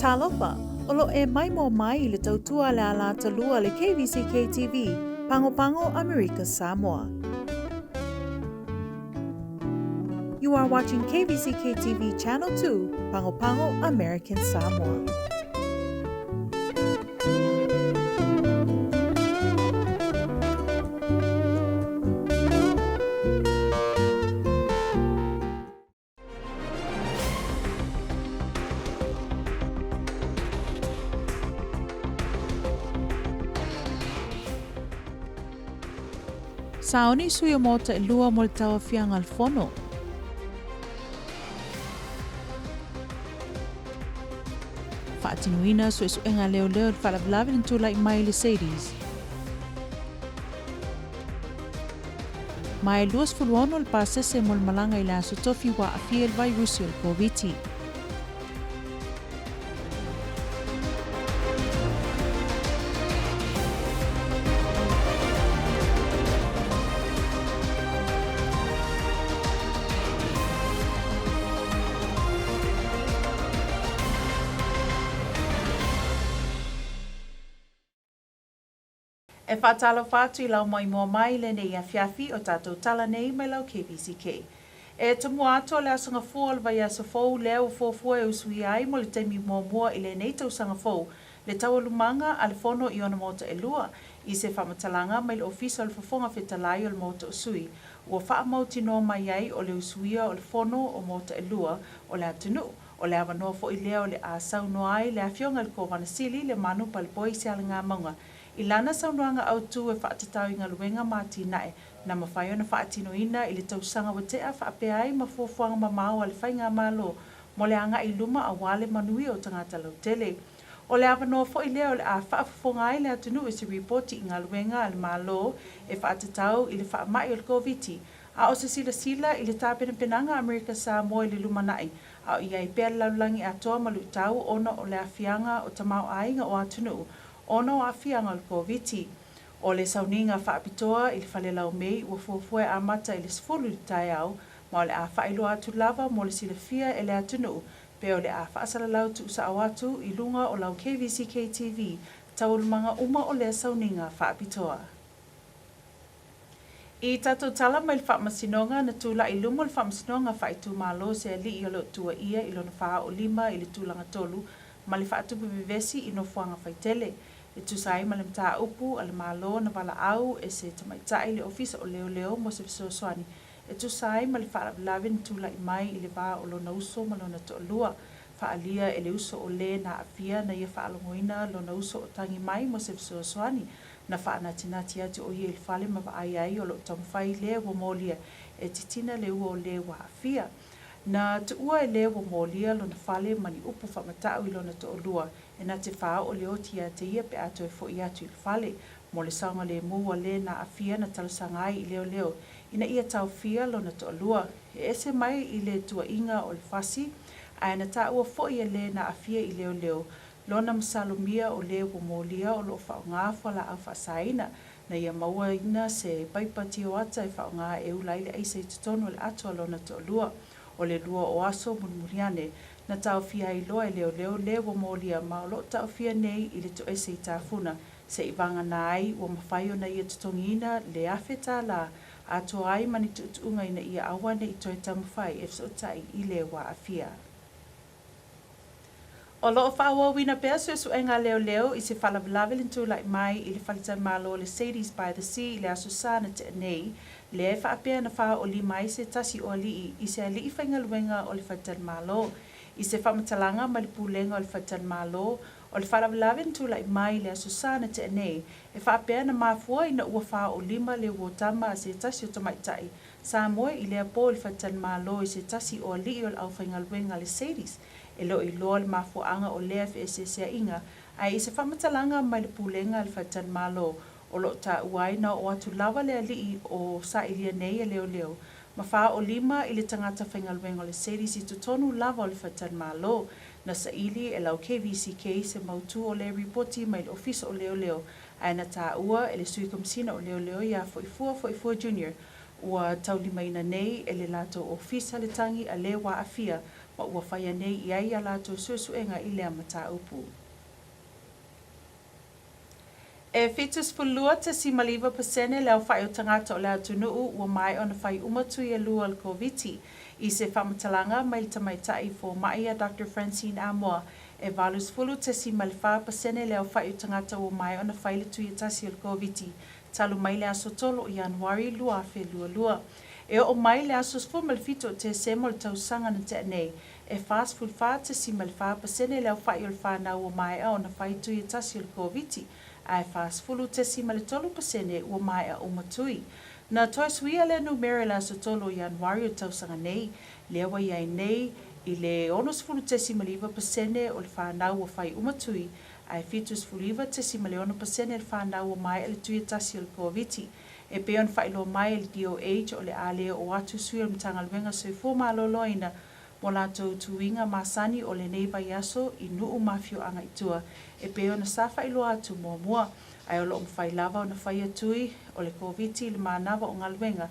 Talofa, olo e mai mo mai le tautua le ala talua le KVCK TV, Pango Pango, America, Samoa. You are watching KVCK TV Channel 2, Pango Pango, American Samoa. Saoni suya mota e lua mo le tawa fianga al fono. Faatinuina su enga leo le whalablavi ntula i mai le Mercedes. Mai luas fuluono le pasese mo le malanga i la sotofi wa afia il virusi o le COVID. E whatalo whātu I lau mai mua mai le nei a whiawhi o tātou tala nei mai lau KVCK. E tumu ato le asanga fōa le vai asa fōu leo fōfua e usui ai mo le teimi mua I le nei tau sanga fōu le tau lumanga a le fono I ona mota e lua I se whamatalanga mai le ofisa o le whafonga whetalai o le mota usui ua whaamauti no mai ai o le usuia o le fono o mota e lua o le atunu. O le awanoa fo I leo le a sau no ai le awhionga le kōwana sili le manu palipoi se ala ngā maunga. I lana saunuanga au tu e whaatatau I ngā luenga māti nae na mawhai ona whaatinoina I le tausanga wa tea whaapea ai ma fuafuanga ma mau a le whainga mālo mo le anga I luma a wale manui o tangata lautele. O le awanoa fo I leo le a whaafafonga ai le atunu I se reporti I ngā luenga a le mālo e whaatatau I le whaamai o le COVID. A o se sila I le tāpena penanga Amerika Samoa I le luma nai. A o iai pēr laulangi atoa ma luitau ona o le afianga o tamau ainga o atunu. Ono a fianga le COVID. O le sauninga whaapitoa I le whalelau mei ua fuafue a mata I le sifulu I tai au, ma o le a whaelo atu lava mo le silafia e le atunu, pe o le a whaasalalau tu usa awatu I lunga o lau KVCK TV, taulumanga uma o le sauninga whaapitoa. I tatou tala mai le whaamasinonga na tula I lumo le whaamasinonga whaitu malo se ali I o lo tua ia I lona wha o lima I le tūlanga tolu, ma le whaatupu bevesi I no fuanga whaitele. E tusai ma le mta upu ale malo na wala au e se tamaitai le ofisa o leo leo mo se fisosoani. E tusai ma le whaalablavin tula I mai I le wā o lona uso ma lona to'alua. Whaalia e le uso o le na afia na ia whaalongoina lona uso o tangi mai mo se fisosoani. Na whaanatinati atu o ia il whale ma waai ai o lo tamwhai le wa molia e titina le ua o le wa afia. Na tuua e le wa molia lona whale mani upu whamatau I lona to'alua. E na te whā o le otia te ia pe ato e fo I atu I le whale. Mo le saunga le mua le na afia na talasangai I leo leo. Ina ia tau fia lona to'alua. E ese mai I le tua inga o le whasi. Ai na ta ua fo ia le na afia I leo leo. Lona masalomia o le wa molia o lo whao ngā whala au whasaina. Na ia maua ina se paipati o ata e whao ngā e ulaile eise I tutonu le atua lona to'alua. O le lua o aso muriane na tau fia I loa leo leo le wa molia ma o lo tau fia nei I le to ese I tāwhuna se I vanga nai wa mawhai o na ia tutongina le awheta la a to ai mani tutunga ina ia awane I toi tamawhai e fsotai I le wa afia. O loo whaua wina pēr su enga leo leo I se whalawalawe lintu lai mai I le whalitan malo le Mercedes by the Sea I le aso sana te nei le e whaapea na wha o li mai se tasi o alii I se alii whainga luenga o le whalitan malo. I se whamatalanga ma le pūlenga o le whalitan malo o le whalawalawe lintu lai mai le aso sana te nei e whaapea na mafua ina ua wha o lima le wotama se tasi o tamaitai. Sa moe I le apo le whalitan malo I se tasi o alii o le au whainga luenga le Mercedes. E lo I loa le mafuanga o lea FSSA inga, ai I se whamatalanga mai le pūlenga le whaitan malo o lo ta uaina o atu lawa le alii o sa ilia nei e leo leo. Ma wha o lima I le tangata whaingaluenga o le series I tutonu lava o le whaitan malo, na sa ili e lau KVCK se mautu o le reporti mai le ofisa o leo leo, ai na ta ua e le sui komsina o leo leo ia Foifua Junior, ua taulimaina nei e le lato ofisa le tangi a le wa afia, ma ua whaia nei i ai ala tō suesuenga i lea mata upu. E fitus fulua te si maliva pasene leo whai o tangata o leo tunuu ua mai o na whai umatu i alua al Kvzk i se whamatalanga mai le tamaitai fo mai a Dr. Francine Amoa e valus fulu te si malifa pasene leo whai o tangata ua mai o na whai le tui tasi al Kvzk talu mai le aso tolo i Januari lua fe lua. E o mai le aso sfu malfito te semo le tausanga na te nei e fast food fa te si malifa pasene leo whai o le whanau ua mai o na whai tui tasi al Kvzk ai fast fulu te si malitolu pasene ua mai a umatui. Na toi suia le numere la so tolo Januari o tausanga nei, lewa iai nei i le onos fulu te si maliva pasene o le whanau ua whai umatui, ai fitus fuliva te si maleono pasene le whanau ua mai le tui tasi o le Kvzk. E peon whai lo mai le DOH o le ale o atu sui o mtanga lwenga soi fuma loloina mo lato tuinga masani o le neiva yaso i nuu mafio anga itua. E peo na safa ilo atu mua ai o lo mwhai lava o na whai atui o le Kvzk le maanawa o ngalwenga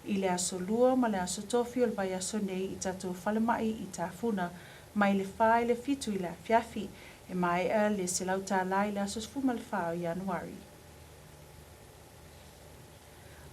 i le aso lua ma le aso tofi o le vai aso nei i tato whalemai i tafuna mai le whai le fitu i le fiafi e mai le selau tā lai le aso sfuma le whai o Januari.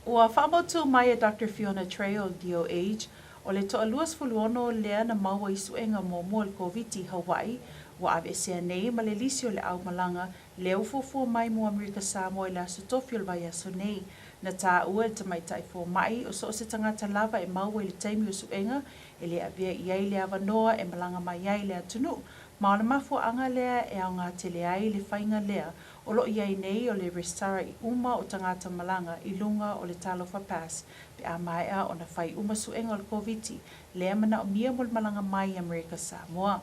Ua whamotu mai a Dr. Fiona Trey o DOH o le toa luas fuluono lea na maua i suenga mo le Kvzk Hawaii ua ave sea nei ma le lisi o le au malanga le ufufua mai mo Amerika Samoa i le aso tofi o le vai aso nei na tā ua le tamaitai fo mai o so se tangata lava e maua i le taimi o suenga e le avea iai le avanoa e malanga mai iai le atunu ma o le mafua anga lea e au ngā tele ai le whainga lea o lo iai nei o le restara i uma o tangata malanga i lunga o le talofa pass pe a mai a o na whai uma suenga o le Kvzk lea mana o mia mo le malanga mai i Amerika Samoa.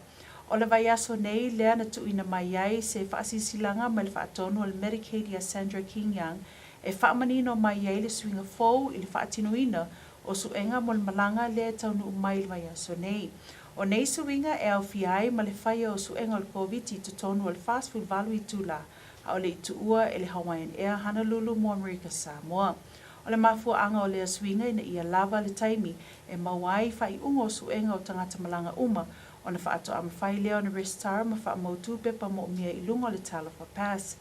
O le vai aso nei lea na tuina mai ai se whaasisilanga mai le whaatonu o le Medicaid ia Sandra King-Young e whaamanino mai ai le swinga fou i le whaatinoina o suenga mo le malanga lea taunu mai le vai aso nei. O nei suinga e au fiai ma le whaia o suenga o le Kvzk to tonu o le fast food valu i tula a o le ituua e le Hawaiian Air Honolulu mo Amerika Samoa. O le mafua anga o lea swinga ina ia lava le taimi e mawai whai ungo o suenga o tangata malanga uma o na whaato a mawhai leo na restara ma wha mautu pepa mo mia i lunga o le talofa pass.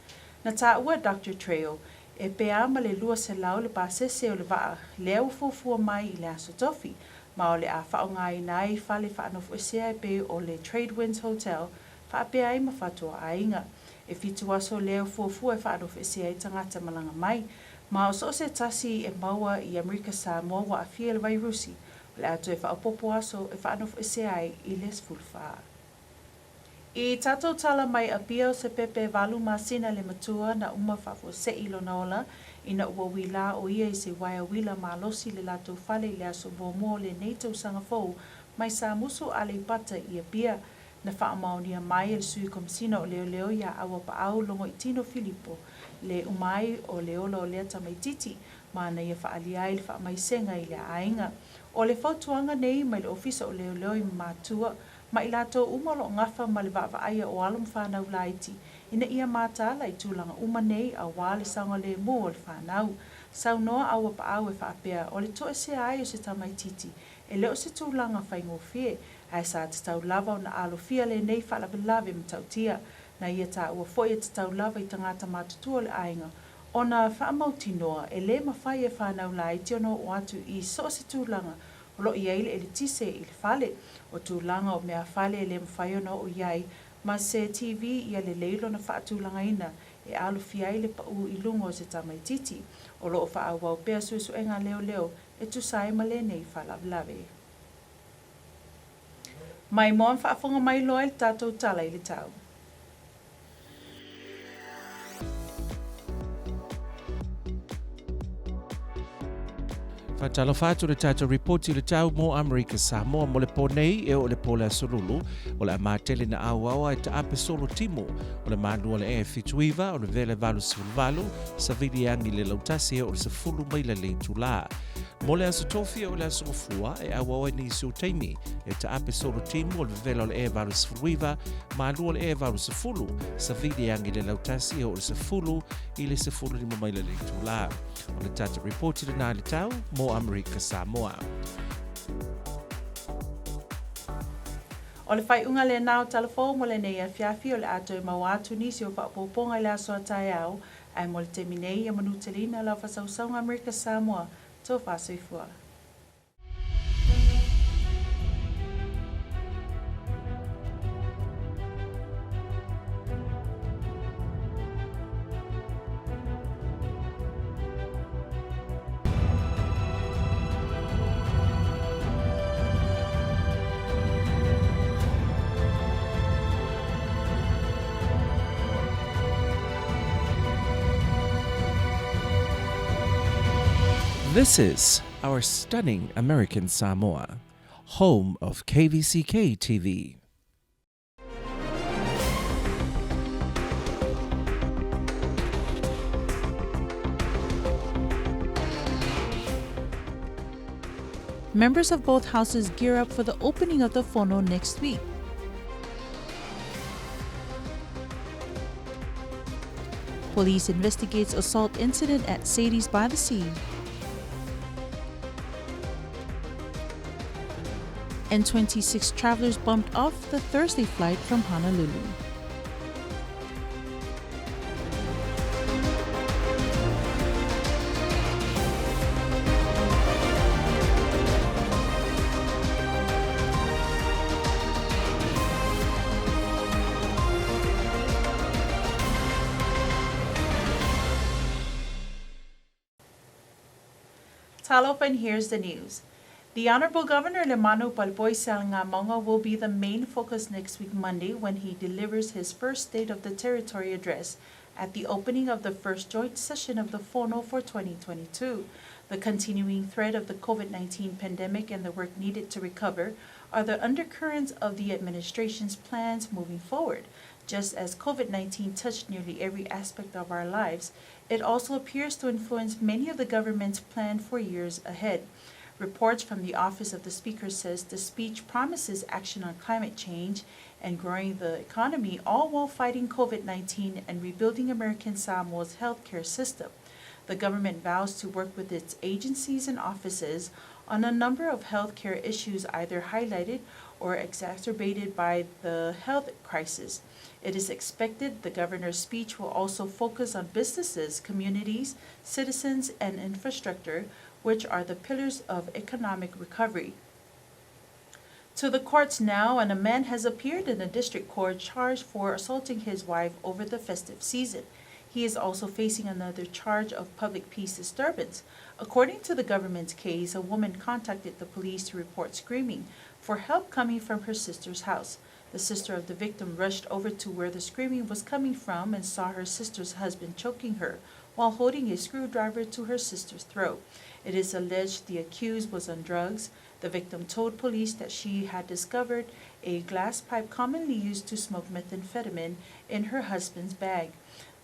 Na tā ua Dr. Trail e pea ma le lua se lau le pasese o le waa leo fufua mai i le aso tofi ma o le a whao ngai nai whale whaanofu esea e pe o le Trade Winds Hotel wha pea ai ma whatua ainga. E fitu aso leo fufua e whaanofu esea i tangata malanga mai ma o so se tasi e maua i Amerika Samoa wa a fia le vai rusi le ato e whaapopo aso e whaanofu esea ai i les fulfaa. I tatou tala mai a pia o se pepe walu masina le matua na uma whafo se ilo na ola ina ua wila o ia i se waia wila malosi le lato fale le aso vomo le neitau sanga fou mai sa musu ale pata i a pia na whaamaunia mai le sui komsina o leo leo ia awa pa au longo i Tino Filipo le umai o le ola o lea tamaititi ma na ia whaaliai le whaamaisenga i le ainga. O le fautuanga nei mai le ofisa o leo leo i matua ma i lato umalo ngafa ma le vaaia o alum whanau laiti ina ia mātala i tūlanga uma nei a wale sanga le mo o le whanau. Sau noa awa pa au e whaapea o le toa se ai o se tamaititi e leo se tūlanga whaingo fie ai sa te tau lava o na alo fia le nei whalavelave ma tautia na ia ta ua foia te tau lava i tangata mātutua le ainga. O na whaamauti noa e le mawhai e whanau laiti ono o atu i so se tūlanga o lo iai le tise i le fale o tūlanga o mea fale e le mwhaiona o iai ma se TV ia le leilo na whaatūlanga ina e alu fiai le pau i lungo se tamaititi o lo o whaawau pea suesuenga leo leo e tu sai ma le nei whalavlave. Mai moan whaafonga mai loa le tātou tala i le tau. Talo fatu le tata report le tau mo Amerika Samoa mo le ponei e o le pola solulu o le amatele na awawa e ta ape solo timo o le manua le e fituiva o le vele valu sivulvalu sa vidi angi le lautasi o le safulu mai le tula. Mo le aso tofi o le aso fua e awawa ni isu taimi e ta ape solo timo o le vele o le e valu sivulviva manua le e valu safulu sa vidi angi le lautasi o le safulu i le safulu ni mai le tula. O le tata report le na le tau mo Amerika Samoa. O le whai unga le nao telefon mo le nei a fiafi o le ato e mawatu nisi o whaapoponga i le aso atai au, ai mo le teminei e manutelina la whasausanga Amerika Samoa, tō whasoifua. This is our stunning American Samoa, home of Kvzk TV. Members of both houses gear up for the opening of the whono next week. Police investigates assault incident at Sadie's by the Sea. And 26 travelers bumped off the Thursday flight from Honolulu. Talofa, and here's the news. The Honorable Governor Lemanu Palboy-Salngamonga will be the main focus next week Monday when he delivers his first State of the Territory address at the opening of the first joint session of the whono for 2022. The continuing threat of the COVID-19 pandemic and the work needed to recover are the undercurrents of the administration's plans moving forward. Just as COVID-19 touched nearly every aspect of our lives, it also appears to influence many of the government's plans for years ahead. Reports from the Office of the Speaker says the speech promises action on climate change and growing the economy, all while fighting COVID-19 and rebuilding American Samoa's healthcare system. The government vows to work with its agencies and offices on a number of healthcare issues either highlighted or exacerbated by the health crisis. It is expected the governor's speech will also focus on businesses, communities, citizens, and infrastructure, which are the pillars of economic recovery. To the courts now, and a man has appeared in a district court charged for assaulting his wife over the festive season. He is also facing another charge of public peace disturbance. According to the government's case, a woman contacted the police to report screaming for help coming from her sister's house. The sister of the victim rushed over to where the screaming was coming from and saw her sister's husband choking her while holding a screwdriver to her sister's throat. It is alleged the accused was on drugs. The victim told police that she had discovered a glass pipe commonly used to smoke methamphetamine in her husband's bag.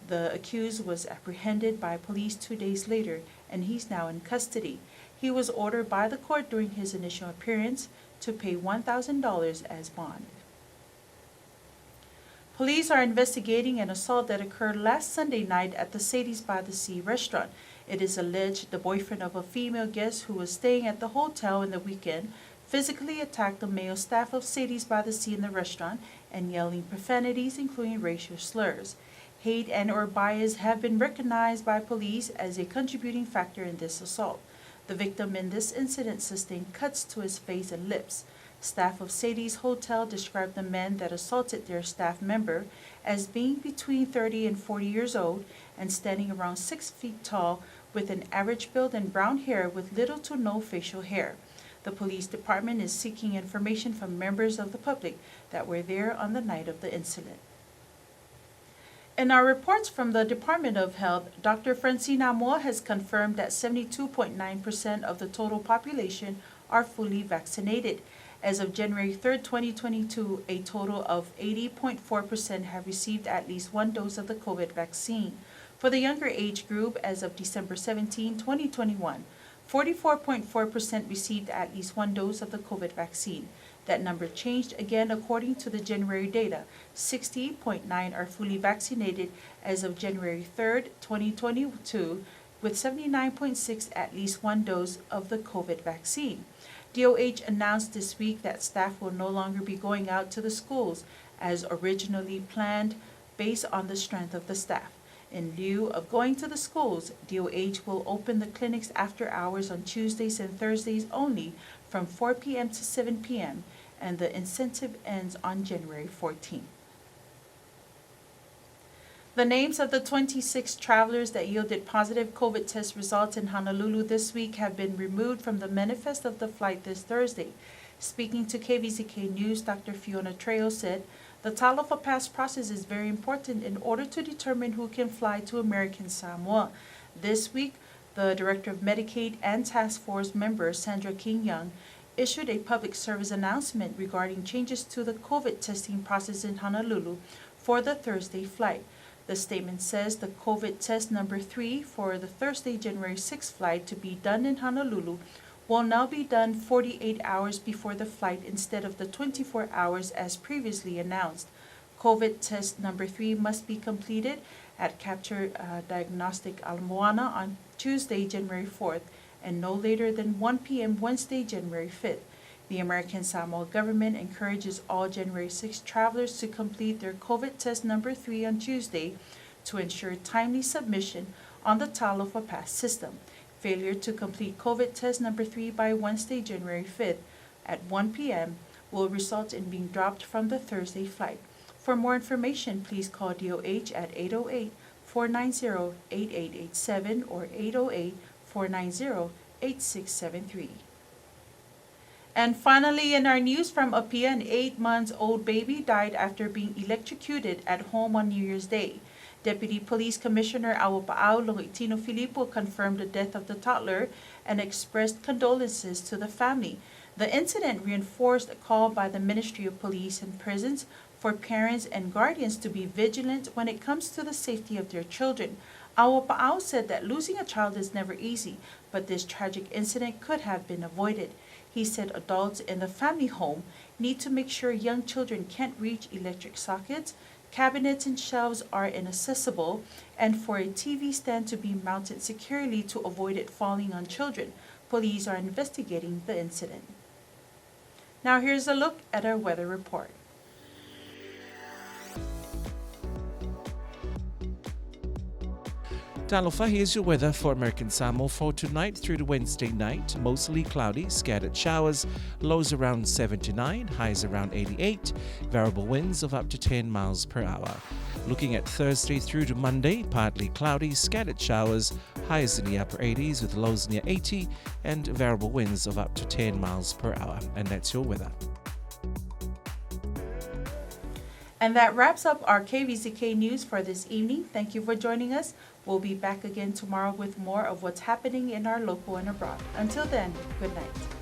The accused was apprehended by police 2 days later, and he's now in custody. He was ordered by the court during his initial appearance to pay $1,000 as bond. Police are investigating an assault that occurred last Sunday night at the Sadie's by the Sea restaurant. It is alleged the boyfriend of a female guest who was staying at the hotel in the weekend physically attacked the male staff of Sadie's by the Sea in the restaurant and yelling profanities, including racial slurs. Hate and or bias have been recognized by police as a contributing factor in this assault. The victim in this incident sustained cuts to his face and lips. Staff of Sadie's Hotel described the man that assaulted their staff member as being between 30 and 40 years old and standing around 6 feet tall with an average build and brown hair with little to no facial hair. The police department is seeking information from members of the public that were there on the night of the incident. In our reports from the Department of Health, Dr. Francina Moore has confirmed that 72.9% of the total population are fully vaccinated. As of January 3, 2022, a total of 80.4% have received at least one dose of the COVID vaccine. For the younger age group, as of December 17, 2021, 44.4% received at least one dose of the COVID vaccine. That number changed again according to the January data. 60.9% are fully vaccinated as of January 3, 2022, with 79.6% at least one dose of the COVID vaccine. DOH announced this week that staff will no longer be going out to the schools as originally planned based on the strength of the staff. In lieu of going to the schools, DOH will open the clinics after hours on Tuesdays and Thursdays only from 4 p.m. to 7 p.m., and the incentive ends on January 14th. The names of the 26 travelers that yielded positive COVID test results in Honolulu this week have been removed from the manifest of the flight this Thursday. Speaking to KVZK News, Dr. Fiona Trejo said, "The Talofa Pass process is very important in order to determine who can fly to American Samoa." This week, the Director of Medicaid and Task Force member Sandra King Young issued a public service announcement regarding changes to the COVID testing process in Honolulu for the Thursday flight. The statement says the COVID test number 3 for the Thursday, January 6th flight to be done in Honolulu will now be done 48 hours before the flight instead of the 24 hours as previously announced. COVID test number 3 must be completed at Capture Diagnostic Ala Moana on Tuesday, January 4th, and no later than 1 p.m. Wednesday, January 5th. The American Samoa government encourages all January 6 travelers to complete their COVID test number 3 on Tuesday to ensure timely submission on the Talofa Pass system. Failure to complete COVID test number 3 by Wednesday, January 5th at 1 p.m. will result in being dropped from the Thursday flight. For more information, please call DOH at 808-490-8887 or 808-490-8673. And finally, in our news from Apia, an 8-month-old baby died after being electrocuted at home on New Year's Day. Deputy Police Commissioner Awapa'au Loitino Filippo confirmed the death of the toddler and expressed condolences to the family. The incident reinforced a call by the Ministry of Police and Prisons for parents and guardians to be vigilant when it comes to the safety of their children. Awapa'au said that losing a child is never easy, but this tragic incident could have been avoided. He said adults in the family home need to make sure young children can't reach electric sockets, cabinets and shelves are inaccessible, and for a TV stand to be mounted securely to avoid it falling on children. Police are investigating the incident. Now here's a look at our weather report. Talofa, here's your weather for American Samoa for tonight through to Wednesday night. Mostly cloudy, scattered showers, lows around 79, highs around 88, variable winds of up to 10 miles per hour. Looking at Thursday through to Monday, partly cloudy, scattered showers, highs in the upper 80s with lows near 80, and variable winds of up to 10 miles per hour. And that's your weather. And that wraps up our KVZK News for this evening. Thank you for joining us. We'll be back again tomorrow with more of what's happening in our local and abroad. Until then, good night.